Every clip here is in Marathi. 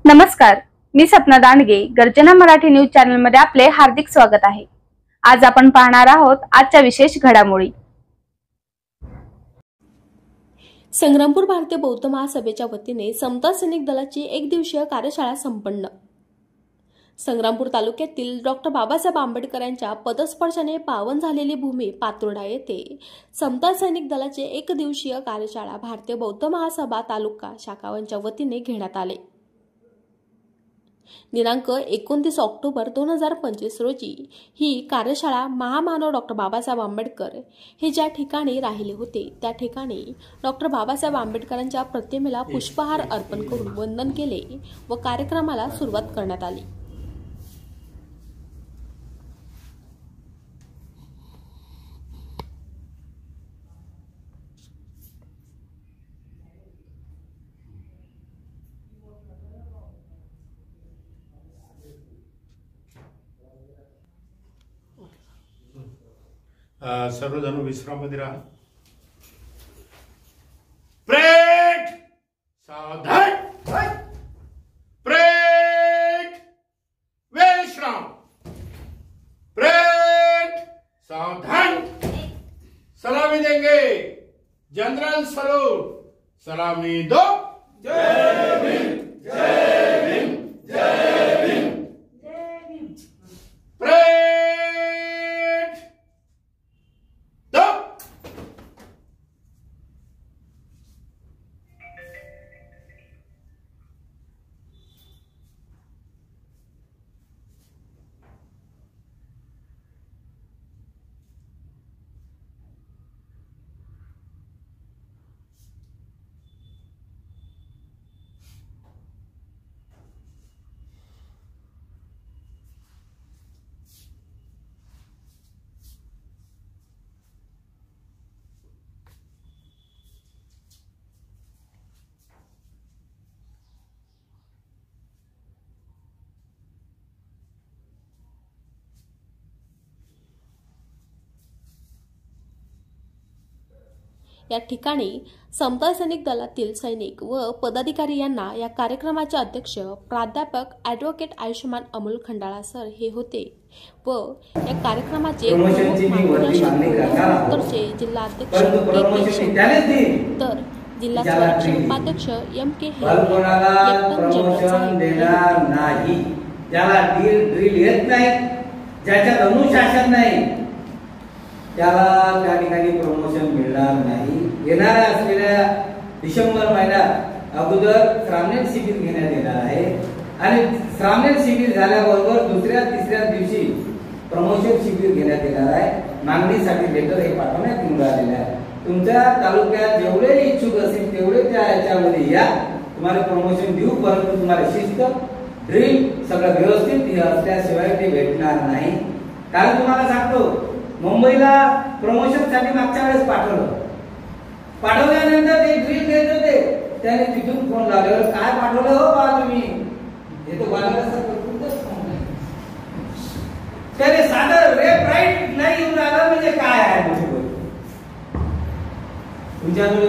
नमस्कार, मी सपना दांडगे. गर्जना मराठी न्यूज चॅनल मध्ये आपले हार्दिक स्वागत आहे. आज आपण पाहणार आहोत आजच्या विशेष घडामोडी. संग्रामपूर भारतीय बौद्ध महासभेच्या वतीने समता सैनिक दलाची एक दिवसीय कार्यशाळा संपन्न. संग्रामपूर तालुक्यातील डॉक्टर बाबासाहेब आंबेडकर यांच्या पदस्पर्शाने पावन झालेली भूमी पातुर्डा येथे समता सैनिक दलाचे एक दिवसीय कार्यशाळा भारतीय बौद्ध महासभा तालुका शाखावांच्या वतीने घेण्यात आले. दिनांक 29 ऑक्टोबर 2025 रोजी ही कार्यशाळा महामानव डॉक्टर बाबासाहेब आंबेडकर हे ज्या ठिकाणी राहिले होते त्या ठिकाणी डॉक्टर बाबासाहेब आंबेडकरांच्या प्रतिमेला पुष्पहार अर्पण करून वंदन केले व कार्यक्रमाला सुरुवात करण्यात आली. सर्वजण विश्राममध्ये राहा. ब्रेक, सावधान, ब्रेक, विश्राम, ब्रेक, सावधान. सलामी देंगे. General salute. सलामी दो. जय भीम, जय भीम, जय भीम, जय भीम. ब्रेक. या ठिकाणी समता सैनिक दलातील सैनिक व पदाधिकारी यांना या कार्यक्रमाचे अध्यक्ष प्राध्यापक ॲडव्होकेट आयुष्यमान अमोल खंडाळा सर हे होते व या कार्यक्रमाचे उत्तरचे जिल्हा अध्यक्ष तर जिल्हा स्वयंसेवक उपाध्यक्ष M.K. त्याला त्या ठिकाणी प्रमोशन मिळणार नाही. येणाऱ्या असलेल्या डिसेंबर महिन्यात अगोदर श्रामणेर शिबिर घेण्यात येणार आहे आणि श्रामणेर शिबिर झाल्याबरोबर दुसऱ्या तिसऱ्या दिवशी प्रमोशन शिबिर घेण्यात येणार आहे. मागणीसाठी लेटर हे पाठवण्यात येऊन राहिलेले आहे. तुमच्या तालुक्यात जेवढे इच्छुक असतील तेवढे त्या याच्यामध्ये या. तुम्हाला प्रमोशन देऊ, परंतु तुम्हाला शिस्त ड्रिल सगळं व्यवस्थित असल्याशिवाय ते भेटणार नाही. कारण तुम्हाला सांगतो मुंबईला प्रमोशन साठी मागच्या वेळेस पाठवल्यानंतर ते ड्रिल देत होते. त्याने तिथून फोन लावल्यावर काय पाठवलं हो बा तुम्ही हे तो त्याने साधं रेप राईट नाही येऊन राहिलं म्हणजे काय आहे. तुमच्याकडे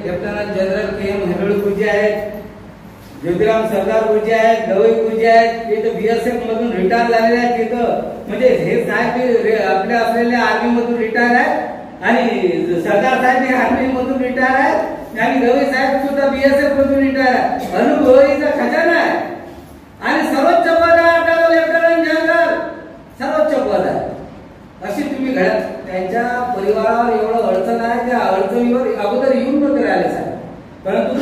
लेफ्टनंट जनरल KM हेरळ गुरुजी आहेत, ज्योतिराम सरदार गुरुजी आहेत, गवई गुरुजी आहेत. ते तर BSF मधून रिटायर झालेले आहेत. तिथं म्हणजे हे साहेब आपल्या असलेल्या आर्मी मधून रिटायर आहेत आणि सरदार साहेब हे आर्मी मधून रिटायर आहेत आणि गवई साहेब सुद्धा BSF मधून रिटायर आहेत. अनुभवीचा खजाना आहे आणि सर्वोच्च पद आहे आपल्याला लेफ्टनंट जनरल, सर्वोच्च पद आहे. अशी तुम्ही घडत त्यांच्या परिवारावर एवढं अडचण आहे, त्या अडचणीवर अगोदर येऊन नव्हते राहिले साहेब. परंतु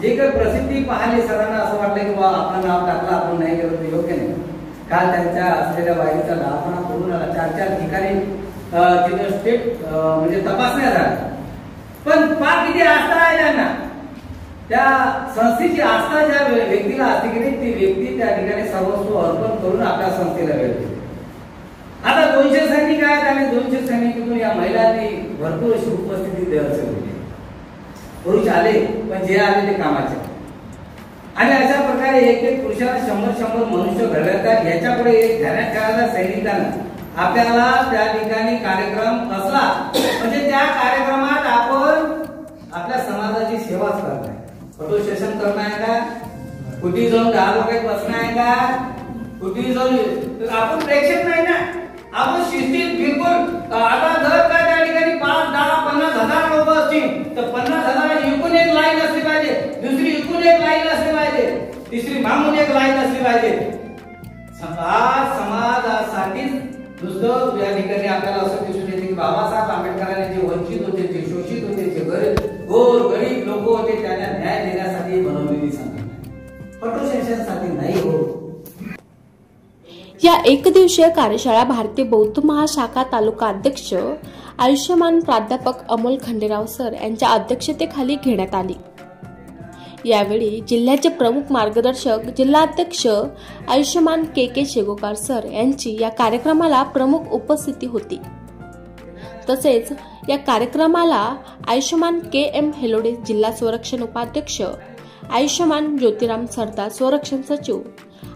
जे काही प्रसिद्धी पाहिली सरांना असं वाटलं की बा आपलं नाव टाकलं, आपण नाही गेलो ते योग्य नाही. काल त्यांच्या असलेल्या वाईचा दवाखाना करून आला. 4 ठिकाणी तिथं स्टेट म्हणजे तपासण्या झाल्या. पण फार किती आस्था आहे त्यांना, त्या संस्थेची आस्था ज्या व्यक्तीला असते की नाही ती व्यक्ती त्या ठिकाणी सर्वस्व अर्पण करून आपल्या संस्थेला वेळ देते. आता 200 सैनिक आहेत आणि 200 सैनिकातून या महिलांनी भरपूर अशी उपस्थिती दर्शवली. पुरुष आले पण जे आले ते कामाचे आणि अशा प्रकारे एक पुरुषाला 100 मनुष्य घडवतात. याच्यापुढे एक ध्यानात ठेवायला सैनिकांना आपल्याला त्या ठिकाणी कार्यक्रम असला म्हणजे त्या कार्यक्रमात आपण आपल्या समाजाची सेवाच करणार, फोटो सेशन करणार का, कुठे जाऊन 10 लोक बसणं आहे का? कुठे जाऊन आपण प्रेक्षक नाही ना, आपण शिस्तीत बिलकुल. आता जर का त्या ठिकाणी 5, 10, 50,000 लोक असतील तर 50,000 एकूण एक लाईन असली पाहिजे, दुसरी एकून एक लाईन असली पाहिजे, तिसरी मागून एक लाईन असली पाहिजे. समाजासाठी नुसतं या ठिकाणी आपल्याला असं दिसून येते की बाबासाहेब आंबेडकरांनी जे वंचित होते, जे शोषित होते, जे गरीब लोक होते त्यांना न्याय देण्यासाठी बनवलेली संघटना, फोटो सेशनसाठी नाही हो. या एकदिवसीय कार्यशाळा भारतीय बौद्ध महाशाखा तालुका अध्यक्ष आयुष्यमान प्राध्यापक अमोल खंडेराव सर यांच्या अध्यक्षतेखाली घेण्यात आली. यावेळी जिल्ह्याचे प्रमुख मार्गदर्शक जिल्हाध्यक्ष आयुष्यमान के शेगोकार सर यांची या कार्यक्रमाला प्रमुख उपस्थिती होती. तसेच या कार्यक्रमाला आयुष्यमान KM हेलोडे जिल्हा संरक्षण उपाध्यक्ष, आयुष्यमान ज्योतिराम सरदार संरक्षण सचिव,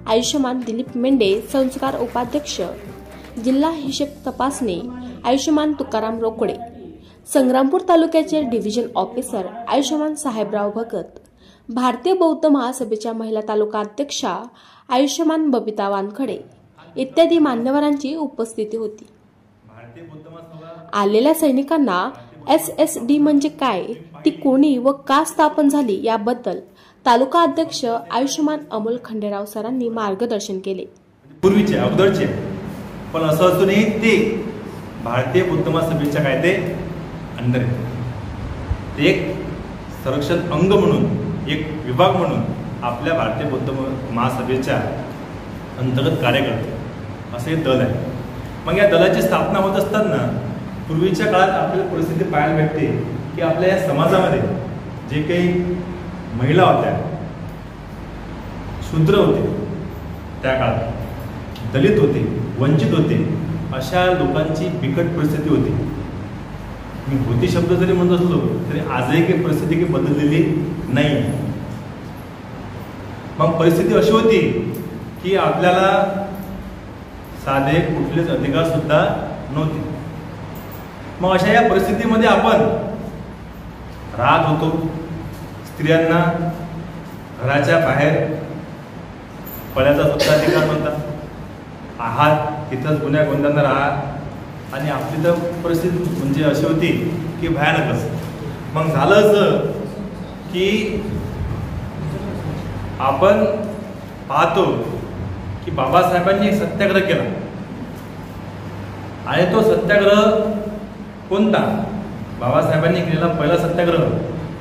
आयुष्यमान दिलीप मेंढे संस्कार उपाध्यक्ष, जिल्हा हिशेब तपासणी आयुष्यमान तुकाराम रोकडे, संग्रामपूर तालुक्याचे डिव्हिजन ऑफिसर आयुष्यमान साहेबराव भगत, भारतीय बौद्ध महासभेच्या महिला तालुका अध्यक्षा आयुष्यमान बबिता वानखडे इत्यादी मान्यवरांची उपस्थिती होती. आलेल्या सैनिकांना SSD म्हणजे काय, ती कोणी व का स्थापन झाली याबद्दल तालुका अध्यक्ष आयुष्यमान अमोल खंडेराव सरांनी मार्गदर्शन केले. पूर्वीचे अगोदरचे पण असं असूनही ते भारतीय बौद्ध महासभेच्या कायदे अंडर आहेत. ते एक संरक्षण अंग म्हणून, एक विभाग म्हणून आपल्या भारतीय बौद्ध महासभेच्या अंतर्गत कार्य करते. असं हे दल आहे. मग या दलाची स्थापना होत असताना पूर्वीच्या काळात आपल्याला परिस्थिती पाहायला भेटते की आपल्या या समाजामध्ये जे काही महिला होत्या, शूद्र होते, त्या काळात दलित होते, वंचित होते, अशा लोकांची बिकट परिस्थिती होती. मी होती शब्द जरी म्हणत असलो तरी आजही काही परिस्थिती काही बदललेली नाही. मग परिस्थिती अशी होती की आपल्याला साधे कुठलेच अधिकार सुद्धा नव्हते. मग अशा या परिस्थितीमध्ये आपण राहत होतो. स्त्रियांना घराच्या बाहेर पळायचा सुद्धा अधिकार नव्हता. आहात तिथंच गुन्ह्या गोंधळांना राहा. आणि आपली तर परिस्थिती म्हणजे अशी होती की भयानकच. मग झालं असं की आपण पाहतो की बाबासाहेबांनी एक सत्याग्रह केला. आणि तो सत्याग्रह कोणता? बाबासाहेबांनी केलेला पहिला सत्याग्रह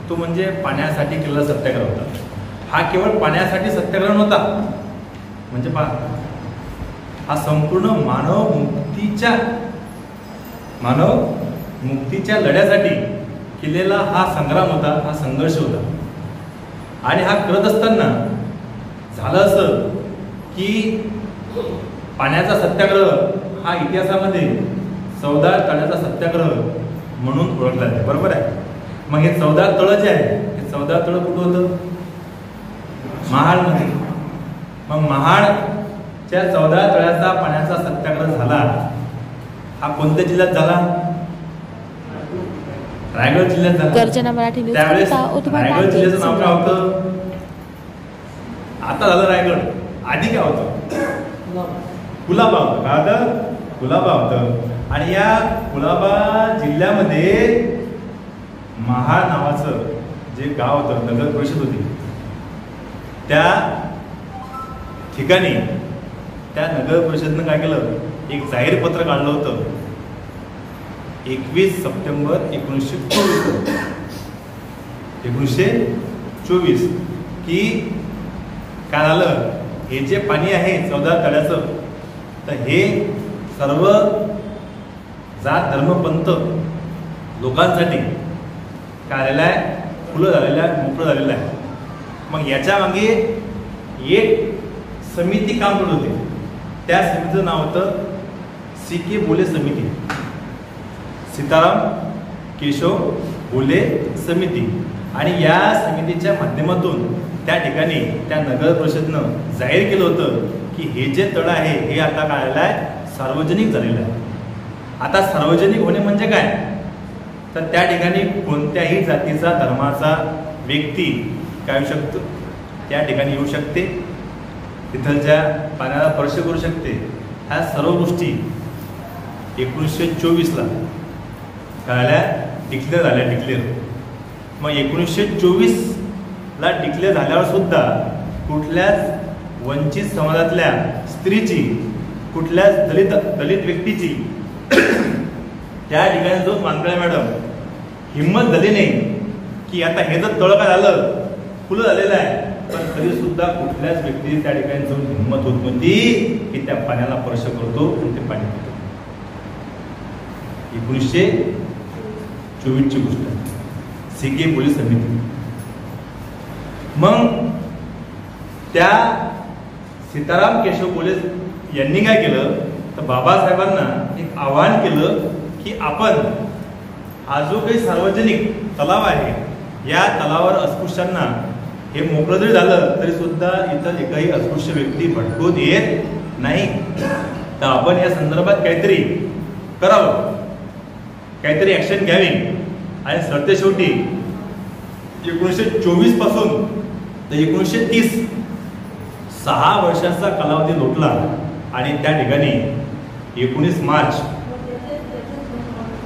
तो म्हणजे पाण्यासाठी केलेला सत्याग्रह होता. हा केवळ पाण्यासाठी सत्याग्रह नव्हता. म्हणजे पहा, हा संपूर्ण मानव मुक्तीच्या लढ्यासाठी केलेला हा संग्राम होता, हा संघर्ष होता. आणि हा करत असताना झालं असं की पाण्याचा सत्याग्रह हा इतिहासामध्ये 14 तळ्याचा सत्याग्रह म्हणून ओळखला जाते. बरोबर आहे. मग हे 14 तळं जे आहे, हे 14 तळं कुठं होतं? महाडमध्ये. मग महाडच्या 14 तळ्याचा पाण्याचा सत्याग्रह झाला. हा कोणत्या जिल्ह्यात झाला? रायगड जिल्ह्यात झाला. गर्जना मराठी न्यूज त्यावेळेस करता रायगड जिल्ह्याचं नाव काय होतं? आता झालं रायगड. आधी काय होतं? कुलाबा होतं. काय होतं? कुलाबा होतं. आणि या कुलाबा जिल्ह्यामध्ये महाड नावाचं जे गाव होतं, नगर परिषद होती, त्या ठिकाणी त्या नगर परिषदेनं काय केलं? एक जाहीर पत्र काढलं होतं 21 सप्टेंबर 1924 की काय झालं? हे जे पाणी आहे 14 तळ्याचं, तर हे सर्व जात धर्म पंथ लोकांसाठी काय झालेलं आहे? खुलं झालेलं आहे, मोकळं झालेलं आहे. मग याच्या मागे एक समिती काम करत होती. त्या समितीचं नाव होतं CK बोले समिती, सीताराम केशव बोले समिती. आणि या समितीच्या माध्यमातून त्या ठिकाणी त्या नगर परिषदेनं जाहीर केलं होतं की हे जे तळ आहे हे आता काय झालेलं आहे? सार्वजनिक झालेलं आहे. आता सार्वजनिक होणे म्हणजे काय? तर त्या ठिकाणी कोणत्याही जातीचा धर्माचा व्यक्ती काय होऊ शकतो? त्या ठिकाणी येऊ शकते, तिथलच्या पाण्याला स्पर्श करू शकते. ह्या सर्व गोष्टी 1924ला झाल्या, डिक्लेअर झाल्या. डिक्लेअर मग 1924ला डिक्लेअर झाल्यावर सुद्धा कुठल्याच वंचित समाजातल्या स्त्रीची, कुठल्याच दलित व्यक्तीची त्या ठिकाणी जो मांगळे मॅडम हिंमत झाली नाही की आता हे जर तळ काय झालं, फुलं झालेलं आहे, पण तरी सुद्धा कुठल्याच व्यक्तीची त्या ठिकाणी जाऊन हिंमत होत नव्हती की त्या पाण्याला स्पर्श करतो आणि ते पाणी पितो. 1924ची गोष्ट आहे, सीके पोलीस समिती. मग त्या सीताराम केशव पोलीस यांनी काय केलं तर बाबासाहेबांना एक आवाहन केलं की आपण हा जो काही सार्वजनिक तलाव आहे, या तलावावर अस्पृश्यांना हे मोकळं जरी झालं तरी सुद्धा इथं एकही अस्पृश्य व्यक्ती भटकून येत नाही, तर आपण या संदर्भात काहीतरी करावं, काहीतरी ऍक्शन घ्यावी. आणि सरतेशेवटी 1924 पासून तर 1930 6 वर्षाचा कालावधी लोटला आणि त्या ठिकाणी 19 मार्च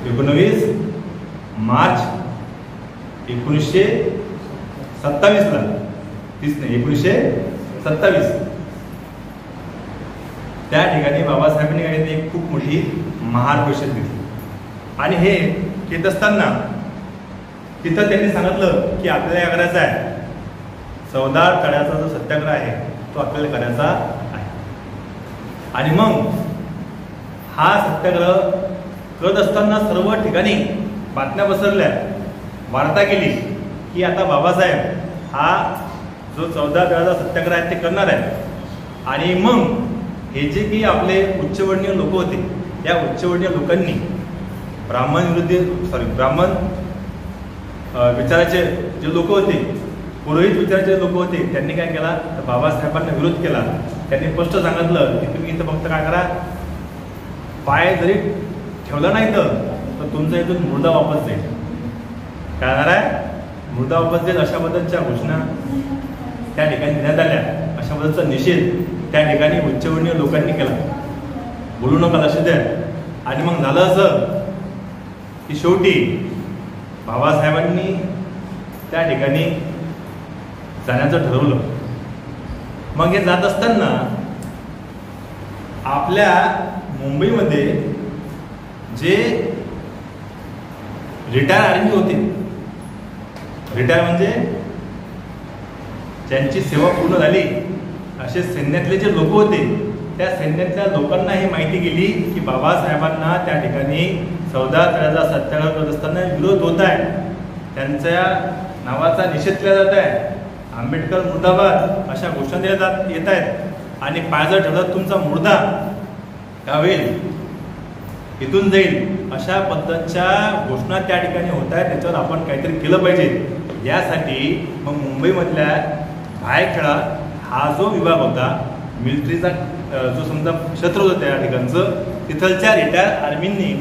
1927ला 30 नाही 1927 त्या ठिकाणी बाबासाहेबांनी काय एक खूप मोठी महार परिषद घेतली. आणि हे घेत असताना तिथं त्यांनी सांगितलं की आपल्याला काय करायचं आहे, चवदार तळ्याचा जो सत्याग्रह आहे तो आपल्याला करायचा आहे. आणि मग हा सत्याग्रह करत असताना सर्व ठिकाणी बातम्या पसरल्या, वार्ता केली की आता बाबासाहेब हा जो 14 तळ्याचा सत्याग्रह आहे ते करणार आहे. आणि मग हे जे की आपले उच्चवर्णीय लोक होते, या उच्चवर्णीय लोकांनी ब्राह्मण विचाराचे जे लोक होते, पुरोहित विचाराचे लोक होते, त्यांनी काय केला तर बाबासाहेबांना विरोध केला. त्यांनी स्पष्ट सांगितलं की तुम्ही इथं फक्त काय करा, पाय जरी ठेवला नाही तर तुमचा इथून मुर्दा वापस जाईल. काय होणार आहे, मुर्दा वापस जाईल अशा पद्धतीच्या घोषणा त्या ठिकाणी देण्यात आल्या. अशा पद्धतीचा निषेध त्या ठिकाणी उच्चवर्णीय लोकांनी केला, बोलू नका लक्ष द्या. आणि मग झालं असं की शेवटी बाबासाहेबांनी त्या ठिकाणी जाण्याचं ठरवलं. मग हे जात असताना आपल्या मुंबईमध्ये जे रिटायर आर्मी होते, रिटायर म्हणजे ज्यांची सेवा पूर्ण झाली असे सैन्यातले जे लोक होते, त्या सैन्यातल्या लोकांना ही माहिती गेली की बाबासाहेबांना त्या ठिकाणी 14 तळ्याचा सत्याग्रह करत असताना विरोध होत आहे, त्यांच्या नावाचा निषेध केला जात आहे, आंबेडकर मुर्दाबाद अशा घोषणा दिल्या येत आहेत. आणि पाय जर ठेवला तुमचा मुर्दा का होईल, इथून जाईल, अशा पद्धतीच्या घोषणा त्या ठिकाणी होत आहेत. त्याच्यावर आपण काहीतरी केलं पाहिजे. यासाठी मग मुंबईमधल्या भायखळा हा जो विभाग होता, मिलिटरीचा जो समजा क्षेत्र होतं त्या ठिकाणचं, तिथलच्या रिटायर आर्मींनी,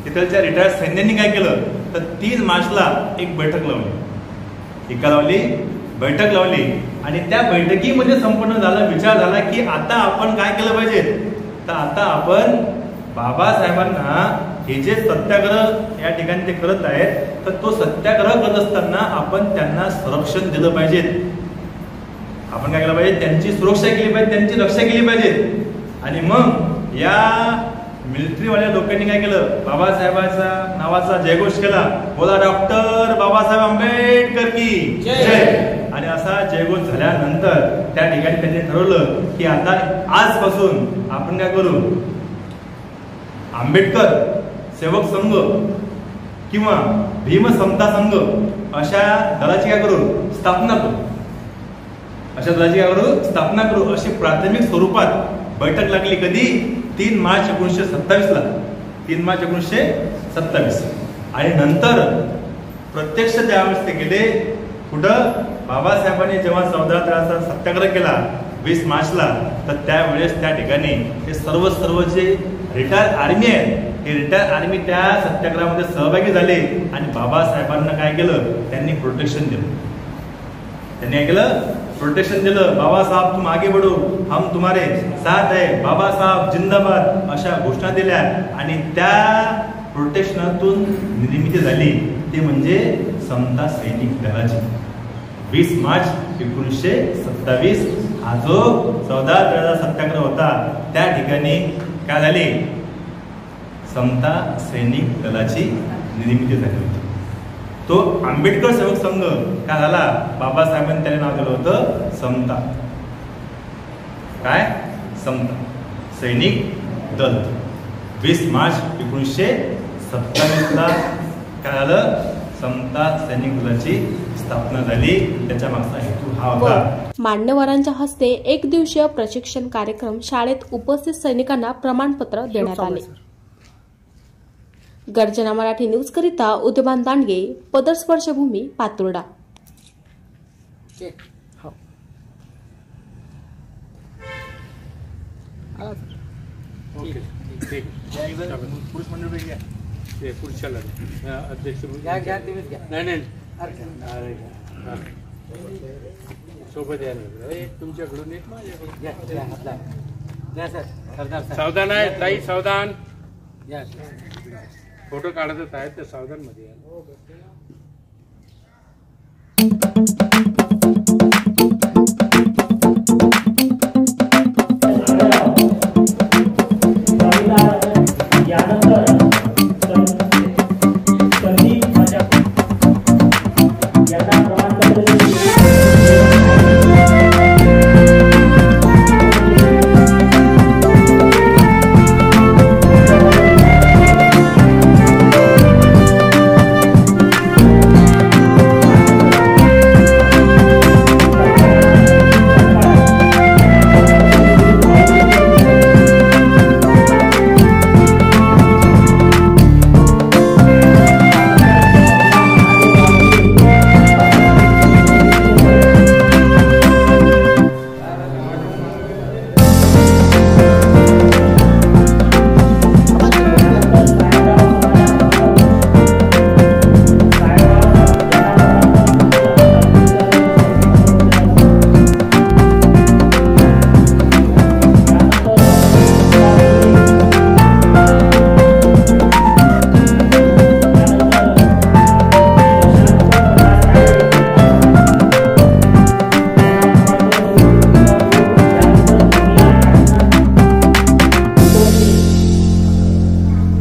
तिथलच्या रिटायर सैन्यांनी काय केलं तर 3 मार्चला एक बैठक लावली, बैठक लावली. आणि त्या बैठकीमध्ये संपन्न झाला, विचार झाला की आता आपण काय केलं पाहिजे, तर आता आपण बाबासाहेबांना हे जे सत्याग्रह या ठिकाणी ते करत आहेत, तर तो सत्याग्रह करत असताना आपण त्यांना संरक्षण दिलं पाहिजे. आपण काय केलं पाहिजे, त्यांची सुरक्षा केली पाहिजे, त्यांची रक्षा केली पाहिजे. आणि मग या मिलिटरीवाल्या लोकांनी काय केलं, बाबासाहेबांचा नावाचा जयघोष केला, बोला डॉक्टर बाबासाहेब आंबेडकर की जय. आणि असा जयघोष झाल्यानंतर त्या ठिकाणी त्यांनी ठरवलं की आता आजपासून आपण काय करू, आंबेडकर सेवक संघ किंवा भीम समता संघ अशा दलाची काय करू स्थापना करू, अशा दलाची काय करू स्थापना करू. अशी प्राथमिक स्वरूपात बैठक लागली. कधी 3 मार्च 1927ला, 3 मार्च 1927. आणि नंतर प्रत्यक्ष त्यावेळेस ते गेले कुठं, बाबासाहेबांनी जेव्हा 14 तळ्याचा सत्याग्रह केला 20 मार्चला, तर त्यावेळेस त्या ठिकाणी हे सर्व जे रिटायर आर्मी आहे, हे रिटायर आर्मी त्या सत्याग्रहामध्ये सहभागी झाले. आणि बाबासाहेबांना काय केलं, त्यांनी प्रोटेक्शन दिलं. त्यांनी काय केलं, प्रोटेक्शन दिलं. बाबासाहेब तुम आगे बढो, हम तुम्हारे साथ है, बाबासाहेब जिंदाबाद अशा घोषणा दिल्या. आणि त्या प्रोटेक्शनातून निर्मिती झाली ते म्हणजे समता सैनिक दलाची. 20 मार्च 1927 हा जो 14 दलाचा सत्याग्रह होता त्या ठिकाणी काय झाली, समता सैनिक दलाची निर्मिती झाली होती. तो आंबेडकर सेवक संघ काय झाला, बाबासाहेबांनी त्याला नाव दिलं होतं समता. काय, समता सैनिक दल. 20 मार्च 1927 काय झालं, समता सैनिक दलाची स्थापना झाली. त्याच्या मागचा हेतू हा होता. मान्यवरांच्या हस्ते 1 दिवसीय प्रशिक्षण कार्यक्रम शाळेत उपस्थित सैनिकांना प्रमाणपत्र देण्यात आले. गर्जना मराठी न्यूज करिता उद्यमान दांडगे, पदस्पर्शभूमी, पातुर्डा. पुरुष मंडळ घ्या, ते पुढच्याला अध्यक्ष नाही सोबत यायला तुमच्याकडून एक माझ्याकडून. सावधान आहे ताई, सावधान. फोटो काढतच आहेत ते, सावधान मध्ये या.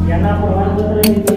यांना प्रमाणपत्र